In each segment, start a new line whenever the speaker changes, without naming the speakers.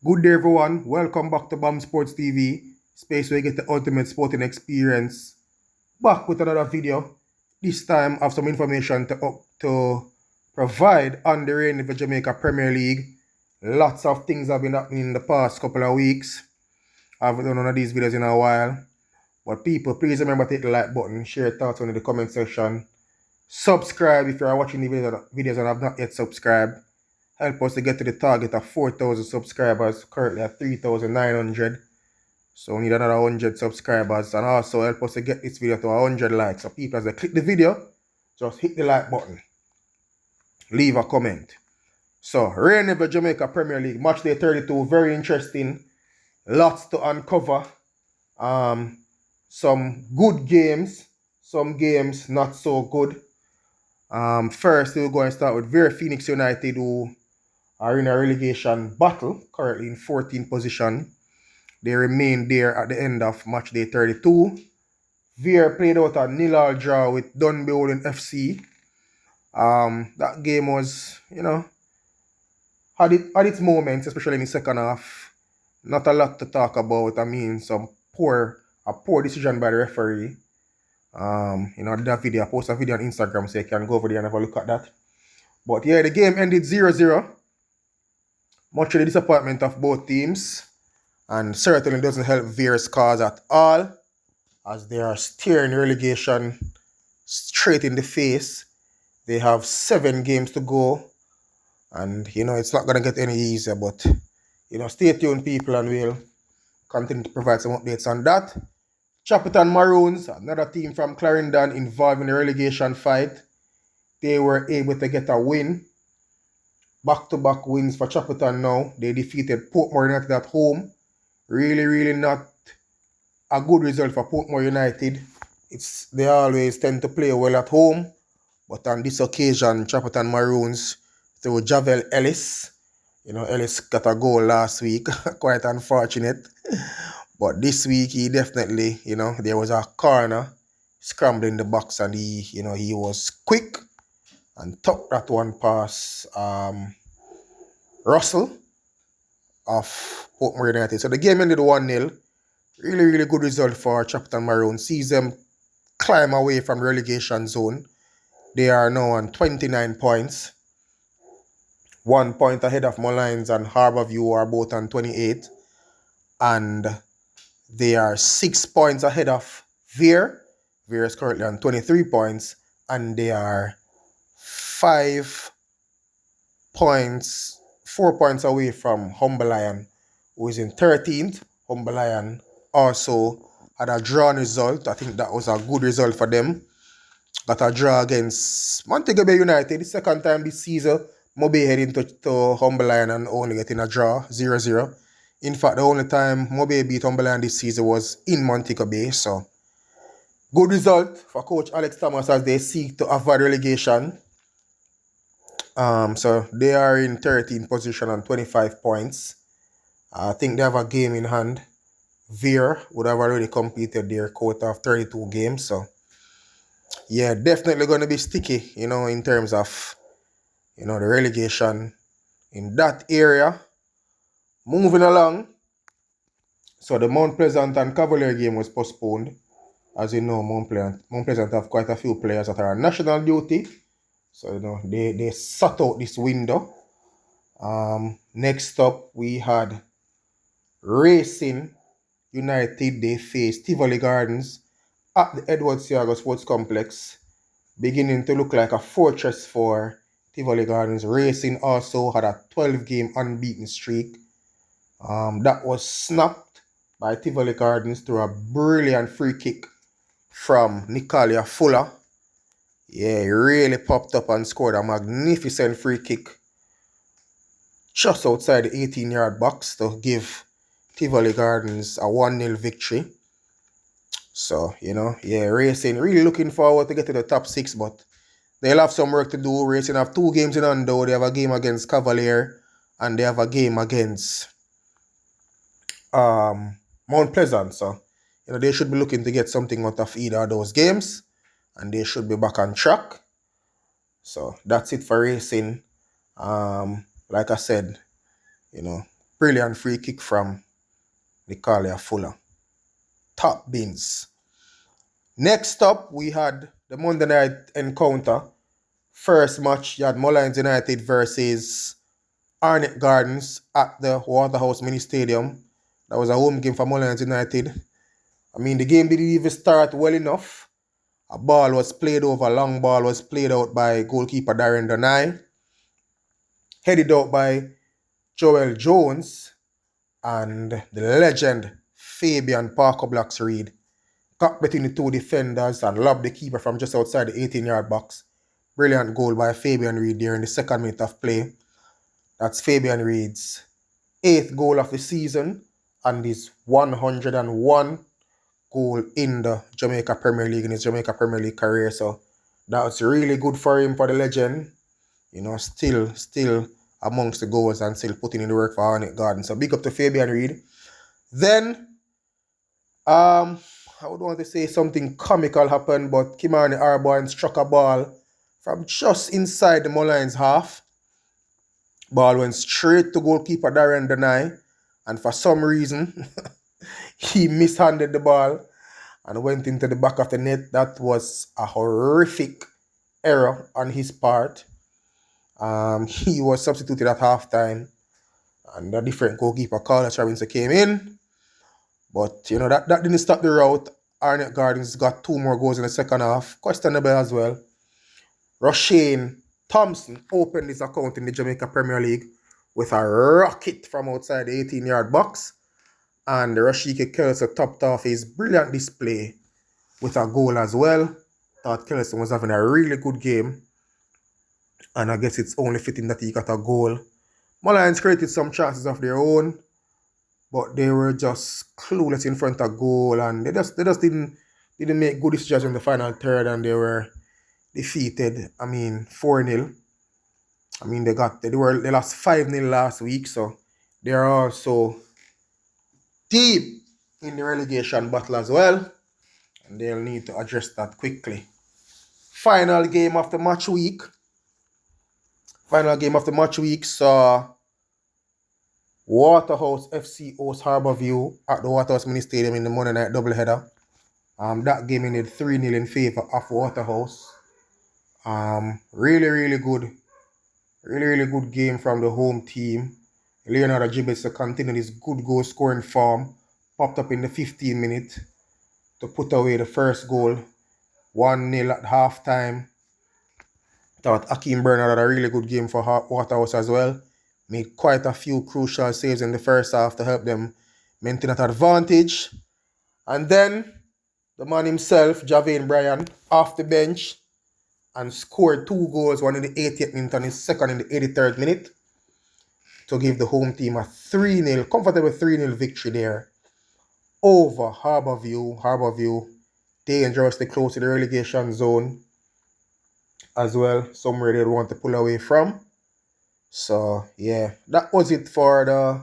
Good day, everyone. Welcome back to BAM Sports TV, space where you get the ultimate sporting experience. Back with another video. This time, I have some information to provide on the reign of the Jamaica Premier League. Lots of things have been happening in the past couple of weeks. I haven't done one of these videos in a while. But people, please remember to hit the like button, share your thoughts in the comment section. Subscribe if you are watching the videos and have not yet subscribed. Help us to get to the target of 4,000 subscribers, currently at 3,900. So we need another 100 subscribers, and also help us to get this video to 100 likes. So people, as they click the video, just hit the like button, leave a comment. So reign of the Jamaica Premier League, match day 32, very interesting. Lots to uncover. Some good games, some games not so good. First, we'll go and start with Vera Phoenix United, who are in a relegation battle, currently in 14th position. They remain there at the end of match day 32. Veer played out a 0-0 draw with Dunbeholden FC. That game was, had its moments, especially in the second half. Not a lot to talk about. I mean, a poor decision by the referee. I did a video, I posted a video on Instagram, so you can go over there and have a look at that. But yeah, the game ended 0-0. Much to the disappointment of both teams, and certainly doesn't help Veer's cause at all, as they are staring relegation straight in the face. They have 7 games to go, and it's not going to get any easier, but stay tuned, people, and we'll continue to provide some updates on that. Chapelton Maroons, another team from Clarendon involved in the relegation fight. They were able to get a win. Back-to-back wins for Chapelton now. They defeated Portmore United at home. Really not a good result for Portmore United. They always tend to play well at home. But on this occasion, Chapelton Maroons, through Javel Ellis. Ellis got a goal last week. Quite unfortunate. But this week, he definitely, there was a corner scrambling the box, and he was quick and took that one past Russell of Portmore United. So the game ended 1-0. Really good result for Chapelton Maroon. Sees them climb away from the relegation zone. They are now on 29 points. 1 point ahead of Moulins and Harbourview are both on 28. And they are 6 points ahead of Veer. Veer is currently on 23 points. And they are 4 points away from Humber Lion, who is in 13th. Humber Lion also had a drawn result. I think that was a good result for them. Got a draw against Montego Bay United. The second time this season, Mobe heading to Humber Lion and only getting a draw, 0-0. In fact, the only time Mobe beat Humber Lion this season was in Montego Bay. So, good result for Coach Alex Thomas as they seek to avoid relegation. So they are in 13th position on 25 points. I think they have a game in hand. Veer would have already completed their quota of 32 games. So, yeah, definitely going to be sticky, in terms of, the relegation in that area. Moving along. So the Mount Pleasant and Cavalier game was postponed. As you know, Mount Pleasant have quite a few players that are on national duty. So, they sat out this window. Next up, we had Racing United. They faced Tivoli Gardens at the Edward Seago Sports Complex, beginning to look like a fortress for Tivoli Gardens. Racing also had a 12-game unbeaten streak. That was snapped by Tivoli Gardens through a brilliant free kick from Nicalia Fuller. Yeah, he really popped up and scored a magnificent free kick just outside the 18-yard box to give Tivoli Gardens a 1-0 victory. So, Racing really looking forward to get to the top 6, but they'll have some work to do. Racing have 2 games in hand, though. They have a game against Cavalier and they have a game against Mount Pleasant. So, they should be looking to get something out of either of those games, and they should be back on track. So that's it for Racing. Like I said, Brilliant free kick from Nicolia Fuller. Top bins. Next up, we had the Monday night encounter. First match, you had Mullins United versus Arnett Gardens at the Waterhouse Mini Stadium. That was a home game for Mullins United. I mean, the game didn't even start well enough. A ball was played over, a long ball was played out by goalkeeper Darren Donai, headed out by Joel Jones, and the legend Fabian Parker Blocks Reed got between the two defenders and lobbed the keeper from just outside the 18-yard box. Brilliant goal by Fabian Reed there in the second minute of play. That's Fabian Reed's 8th goal of the season and his 101 goal in the Jamaica Premier League, in his Jamaica Premier League career. So that was really good for him, for the legend. You know, still amongst the goals and still putting in the work for Arnett Garden. So big up to Fabian Reed. Then, I would want to say something comical happened, but Kimani Arborn struck a ball from just inside the Mullins half. Ball went straight to goalkeeper Darren Denai, and for some reason, he mishandled the ball and went into the back of the net. That was a horrific error on his part. He was substituted at halftime, and a different goalkeeper, Carlos Robinson, came in. But, you know, that didn't stop the rout. Arnett Gardens got 2 more goals in the second half. Questionable as well. Roshane Thompson opened his account in the Jamaica Premier League with a rocket from outside the 18-yard box. And Rashika Kelso topped off his brilliant display with a goal as well. Thought Kelso was having a really good game. And I guess it's only fitting that he got a goal. Mullins created some chances of their own, but they were just clueless in front of goal, and they just didn't make good decisions in the final third, and they were defeated. I mean, 4-0. I mean, they lost 5-0 last week, so they are also deep in the relegation battle as well, and they'll need to address that quickly. Final game of the match week saw Waterhouse FC host Harbourview at the Waterhouse Mini Stadium in the Monday night doubleheader. That game ended 3-0 in favour of Waterhouse. Really good game from the home team. Leonardo Gibbets continued his good goal scoring form. Popped up in the 15th minute to put away the first goal. 1-0 at halftime. Thought Akeem Bernard had a really good game for Waterhouse as well. Made quite a few crucial saves in the first half to help them maintain that advantage. And then the man himself, Javane Bryan, off the bench and scored 2 goals, one in the 80th minute and his second in the 83rd minute, to give the home team a 3-0, comfortable 3-0 victory there over Harbourview. Harbourview dangerously close to the relegation zone as well, somewhere they'd want to pull away from. So, yeah, that was it for the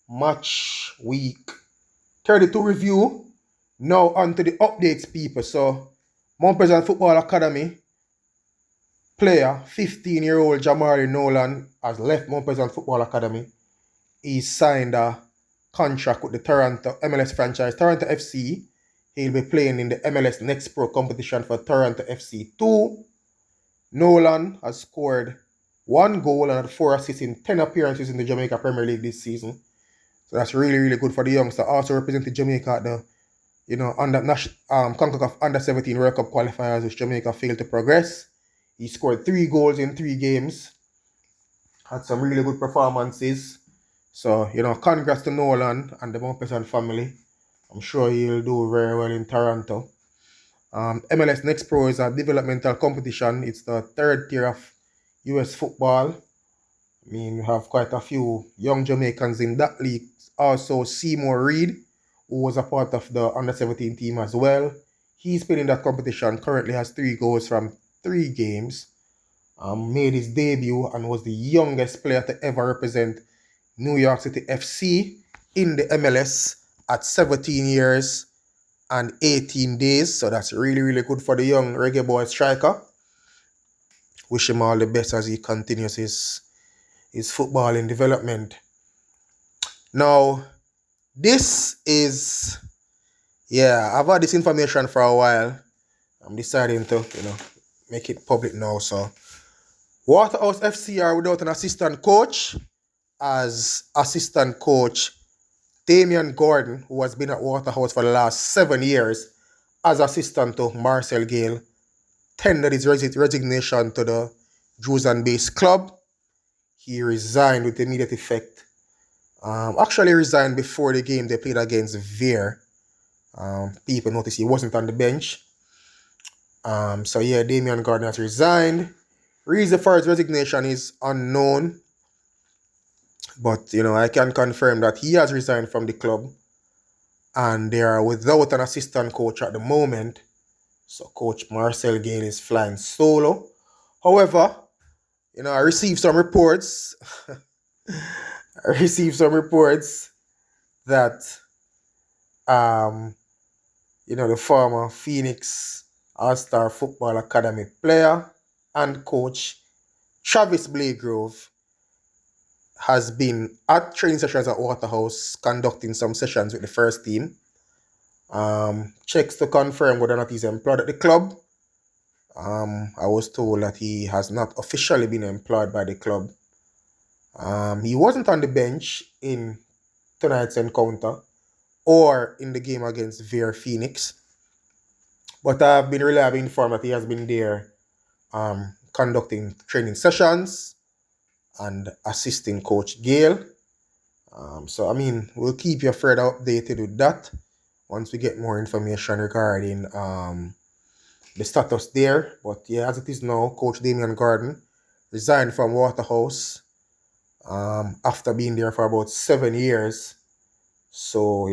match week 32 review. Now on to the updates, people. So, Mount Pleasant Football Academy player, 15-year-old Jamari Nolan, has left Mount Pleasant Football Academy. He signed a contract with the Toronto MLS franchise, Toronto FC. He'll be playing in the MLS Next Pro competition for Toronto FC 2. Nolan has scored 1 goal and 4 assists in 10 appearances in the Jamaica Premier League this season. So that's really good for the youngster. Also represented Jamaica at the, CONCACAF Under-17 World Cup qualifiers, which Jamaica failed to progress. He scored 3 goals in 3 games. Had some really good performances. So, congrats to Nolan and the Mount Pleasant family. I'm sure he'll do very well in Toronto. MLS Next Pro is a developmental competition. It's the 3rd tier of US football. I mean, we have quite a few young Jamaicans in that league. Also, Seymour Reed, who was a part of the Under-17 team as well. He's playing in that competition, currently has 3 goals from 3 games. Made his debut and was the youngest player to ever represent New York City FC in the MLS at 17 years and 18 days. So that's really good for the young reggae boy striker. Wish him all the best as he continues his footballing development. Now, this is, yeah, I've had this information for a while. I'm deciding to, make it public now. So, Waterhouse FC are without an assistant coach, as assistant coach Damian Gordon, who has been at Waterhouse for the last 7 years as assistant to Marcel Gale, tendered his resignation to the Drusen-based club. He resigned with immediate effect. Actually resigned before the game they played against Veer. People noticed he wasn't on the bench. So yeah, Damian Gordon has resigned. Reason for his resignation is unknown, but I can confirm that he has resigned from the club, and they are without an assistant coach at the moment. So Coach Marcel Gale is flying solo. However, I received some reports. I received some reports that the former Phoenix All-Star Football Academy player and coach Travis Blagrove has been at training sessions at Waterhouse conducting some sessions with the first team. Checks to confirm whether or not he's employed at the club. I was told that he has not officially been employed by the club. He wasn't on the bench in tonight's encounter or in the game against Veer Phoenix, but I've been reliably informed that he has been there conducting training sessions and assisting Coach Gale. So, we'll keep you further updated with that once we get more information regarding the status there. But yeah, as it is now, Coach Damian Gordon resigned from Waterhouse after being there for about 7 years. So,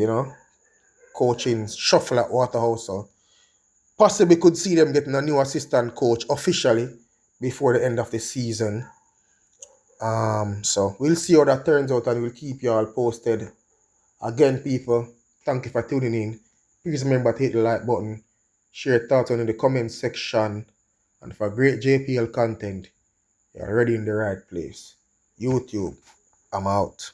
coaching shuffle at Waterhouse. So possibly could see them getting a new assistant coach officially before the end of the season. So we'll see how that turns out, and we'll keep you all posted. Again, people, thank you for tuning in. Please remember to hit the like button, share your thoughts on in the comment section, and for great JPL content, you're already in the right place. YouTube, I'm out.